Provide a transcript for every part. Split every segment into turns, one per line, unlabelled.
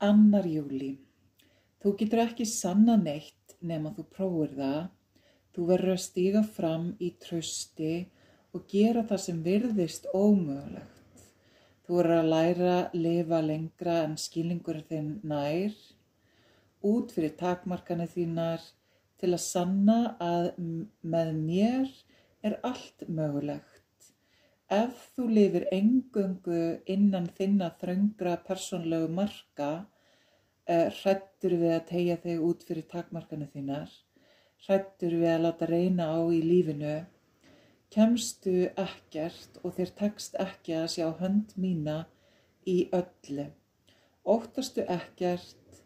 2. júlí. Þú getur ekki sannað neitt nema þú prófir það. Þú verður að stíga fram í trausti og gera það sem virðist ómögulegt. Þú verður að læra að lifa lengra en skilningur þinn nær, út fyrir takmarkanir þínar, til að sanna að með mér er allt mögulegt. Ef þú lifir eingöngu innan þinna þröngra persónlegu marka, hræddur við að teygja þig út fyrir takmarkanir þínar, hræddur við að láta reyna á í lífinu, kemstu ekkert og þér tekst ekki að sjá hönd mína í öllu. Óttastu ekkert,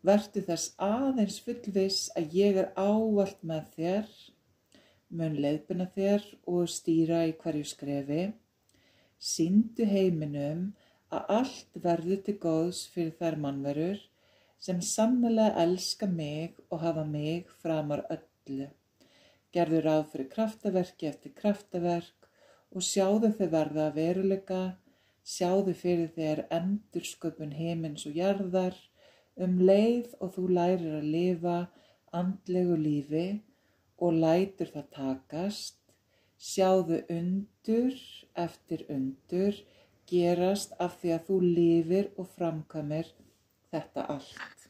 vertu þess aðeins fullviss að ég er ávallt með þér, mun leiðbeina þér og stýra í hverju skrefi. Sýndu heiminum að allt verður til góðs fyrir þær mannverur sem sannarlega elska mig og hafa mig framar öllu. Gerðu ráð fyrir kraftaverki eftir kraftaverk og sjáðu þau verða að veruleika, sjáðu fyrir þér endursköpun himins og jarðar, leið og þú lærir að lifa andlegu lífi og lætur það takast, sjáðu undur eftir undur gerast af því að þú lifir og framkvæmir þetta allt.